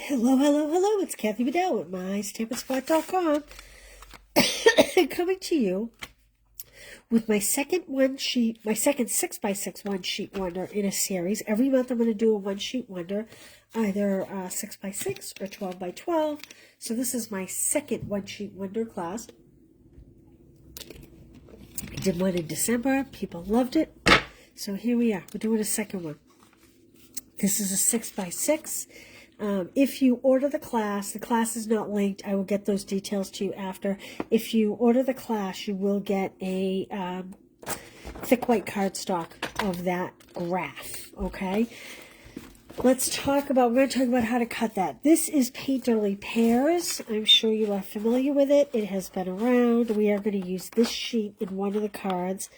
Hello, hello, hello. It's Kathy Bedell with MyStampandSpot.com coming to you with my second 6x6 one-sheet wonder in a series. Every month I'm going to do a one-sheet wonder, either 6x6 or 12x12. So this is my second one-sheet wonder class. I did one in December. People loved it. So here we are. We're doing a second one. This is a 6x6. If you order the class is not linked. I will get those details to you after. If you order the class, you will get a thick white cardstock of that graph, okay? We're going to talk about how to cut that. This is Painterly Pears. I'm sure you are familiar with it. It has been around. We are going to use this sheet in one of the cards.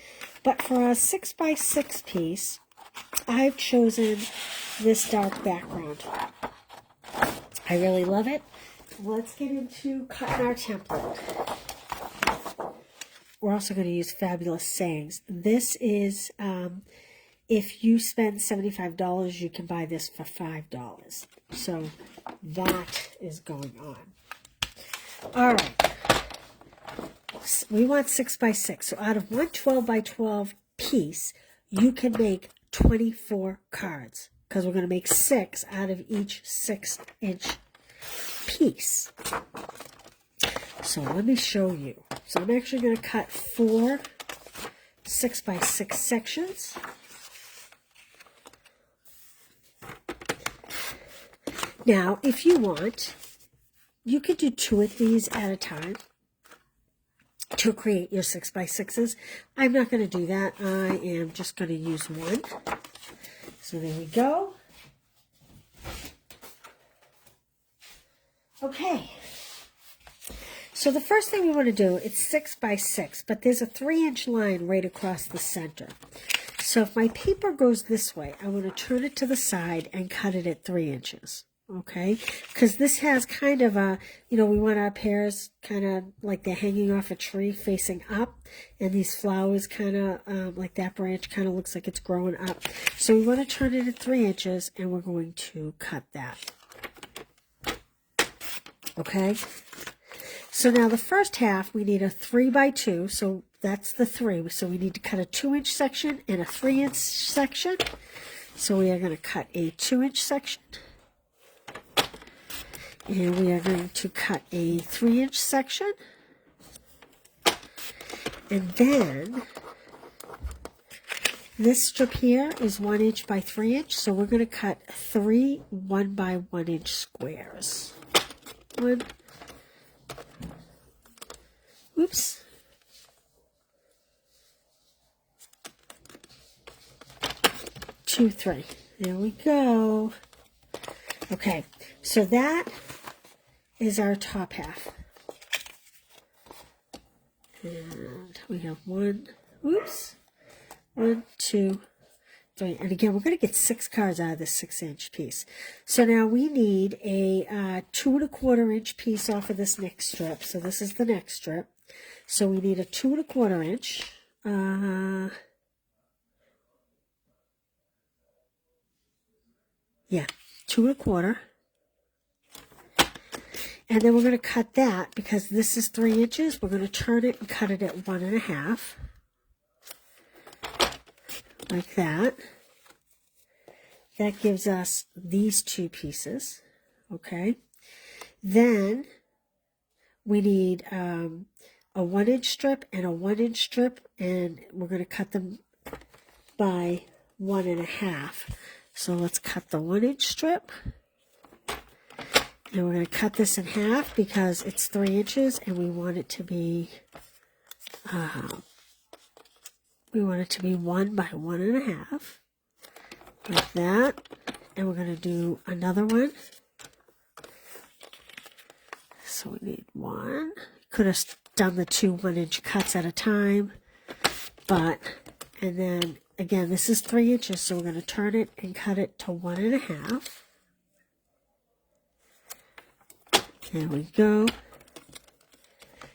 But for our 6x6 piece, I've chosen this dark background. I really love it. Let's get into cutting our template. We're also going to use Fabulous Sayings. This is, if you spend $75, you can buy this for $5. So that is going on. All right. We want 6x6. So out of one 12x12 piece, you can make 24 cards, because we're going to make 6 out of each 6-inch piece. So let me show you. So I'm actually going to cut 4 6x6 sections. Now, if you want, you could do 2 of these at a time to create your 6x6s. I'm not going to do that. I am just going to use 1. So there we go. Okay. So the first thing we want to do, it's 6x6, but there's a 3-inch line right across the center. So if my paper goes this way, I want to turn it to the side and cut it at 3 inches. Okay, because this has kind of a, we want our pears kind of like they're hanging off a tree facing up, and these flowers kind of, like that branch kind of looks like it's growing up. So we want to turn it at 3 inches, and we're going to cut that. Okay, so now the first half, we need a 3x2, so that's the 3. So we need to cut a 2-inch section and a 3-inch section. So we are going to cut a 2-inch section. And we are going to cut a 3-inch section. And then this strip here is 1 inch by 3 inch. So we're going to cut 3 1x1 inch squares. 1. Oops. 2, 3. There we go. Okay, so that is our top half. And we have 1, 2, 3. And again, we're going to get 6 cards out of this 6-inch piece. So now we need a 2 1/4 inch piece off of this next strip. So this is the next strip. So we need a 2 1/4 inch. Yeah, 2 1/4. And then we're going to cut that, because this is 3 inches. We're going to turn it and cut it at 1 1/2. Like that. That gives us these 2 pieces. Okay. Then we need a 1-inch strip and a 1-inch strip, and we're going to cut them by 1 1/2. So let's cut the 1-inch strip. And we're going to cut this in half because it's 3 inches, and we want it to be 1 by 1 1/2, like that. And we're going to do another one. So we need 1. Could have done the 2 1-inch cuts at a time, and then again, this is 3 inches, so we're going to turn it and cut it to 1 1/2. There we go.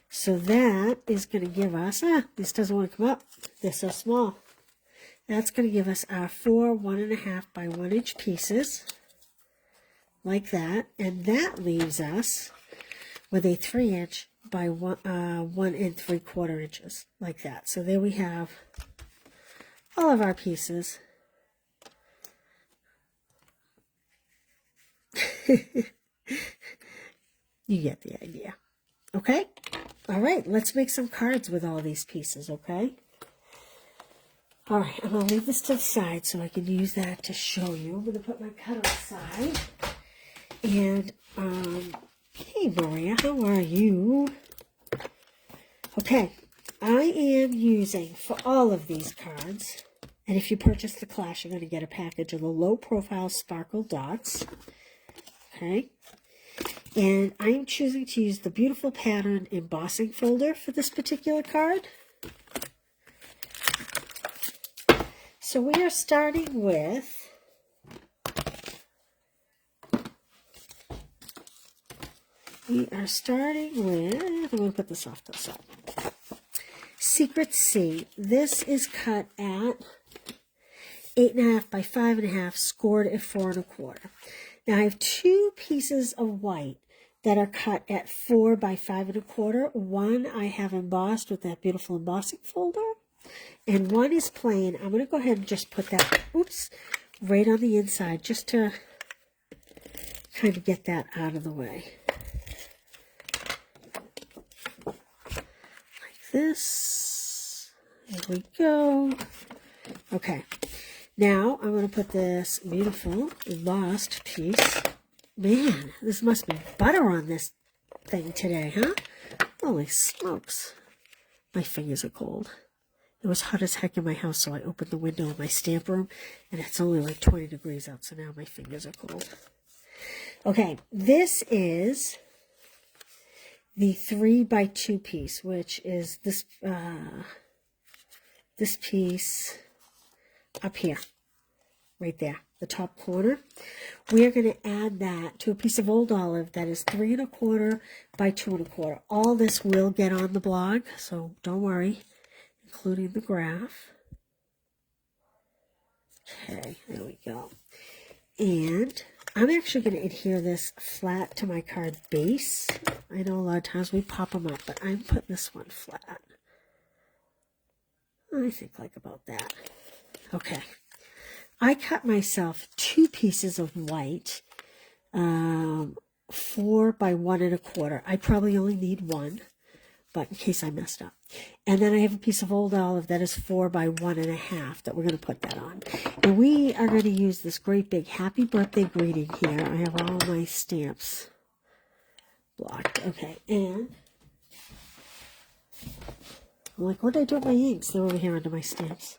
So that is going to give us, this doesn't want to come up. They're so small. That's going to give us our 4 1 1/2 by 1 inch pieces. like that. And that leaves us with a 3-inch by 1 3/4 inches, like that. So there we have all of our pieces. You get the idea. Okay? All right, let's make some cards with all these pieces, okay? All right, I'm going to leave this to the side so I can use that to show you. I'm going to put my cutter aside. And, hey, Maria, how are you? Okay, I am using, for all of these cards, and if you purchase the class, you're going to get a package of the Low Profile Sparkle Dots. Okay? And I am choosing to use the Beautiful Pattern embossing folder for this particular card. So we are starting with I'm going to put this off to the side. Secret C. This is cut at 8.5 by 5.5, scored at 4 1/4. Now I have 2 pieces of white that are cut at 4 by 5 1/4. One I have embossed with that beautiful embossing folder, and one is plain. I'm going to go ahead and just put that, right on the inside, just to kind of get that out of the way. Like this. There we go. Okay. Now I'm going to put this beautiful embossed piece. Man, this must be butter on this thing today, huh? Holy smokes. My fingers are cold. It was hot as heck in my house, so I opened the window in my stamp room, and it's only like 20 degrees out, so now my fingers are cold. Okay, this is the 3 by 2 piece, which is this this piece up here, right there, the top corner. We are going to add that to a piece of old olive that is 3 1/4 by 2 1/4. All this will get on the blog, so don't worry, including the graph. Okay, there we go. And I'm actually going to adhere this flat to my card base. I know a lot of times we pop them up, but I'm putting this one flat. I think like about that. Okay. I cut myself 2 pieces of white, 4 by 1 1/4. I probably only need 1, but in case I messed up. And then I have a piece of old olive that is 4 by 1 1/2 that we're going to put that on. And we are going to use this great big happy birthday greeting here. I have all my stamps blocked. Okay, and I'm like, what did I do with my inks? They're over here under my stamps.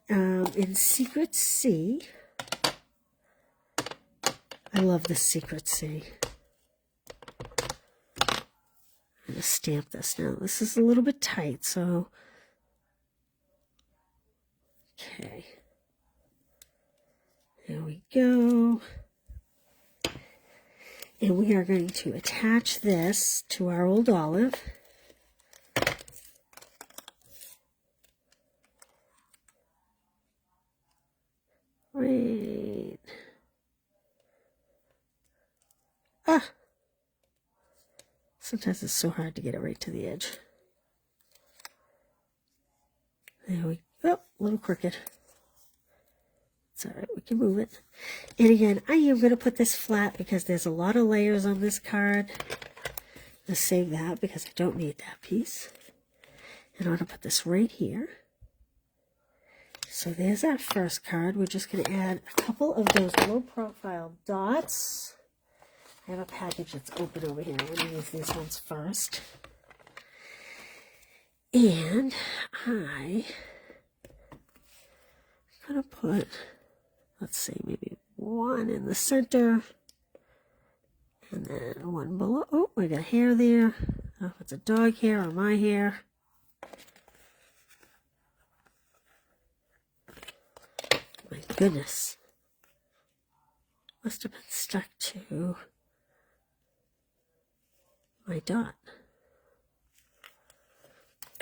In Secret C, I love this Secret C. I'm going to stamp this now. This is a little bit tight, so okay. There we go. And we are going to attach this to our old olive. Right. Sometimes it's so hard to get it right to the edge. There we go. A little crooked. It's all right. We can move it. And again, I am going to put this flat because there's a lot of layers on this card. Let's save that because I don't need that piece. And I'm going to put this right here. So there's our first card. We're just going to add a couple of those low profile dots. I have a package that's open over here. I'm going to use these ones first. And I'm going to put, let's see, maybe one in the center. And then one below. Oh, I got hair there. I don't know if it's a dog hair or my hair. My goodness. Must have been stuck to my dot.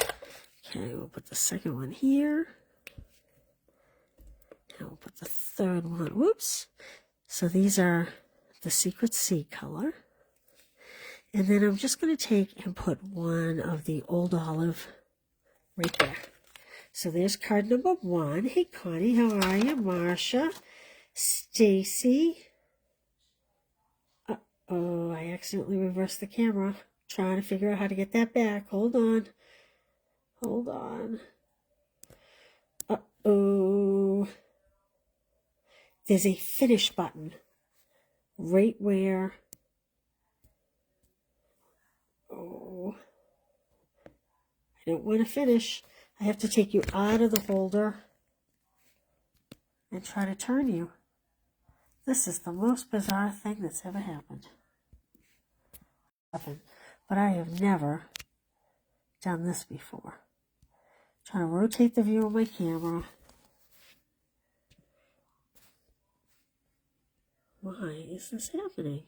Okay, we'll put the second one here. And we'll put the third one. Whoops. So these are the Secret Sea color. And then I'm just going to take and put one of the Old Olive right there. So there's card number 1. Hey, Connie, how are you? Marsha, Stacy. Oh, I accidentally reversed the camera. Trying to figure out how to get that back. Hold on. Hold on. Uh-oh. There's a finish button right where... Oh. I don't want to finish. I have to take you out of the holder and try to turn you. This is the most bizarre thing that's ever happened. But I have never done this before. Trying to rotate the view of my camera. Why is this happening?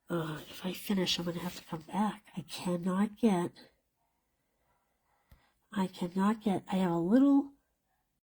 If I finish, I'm going to have to come back. I have a little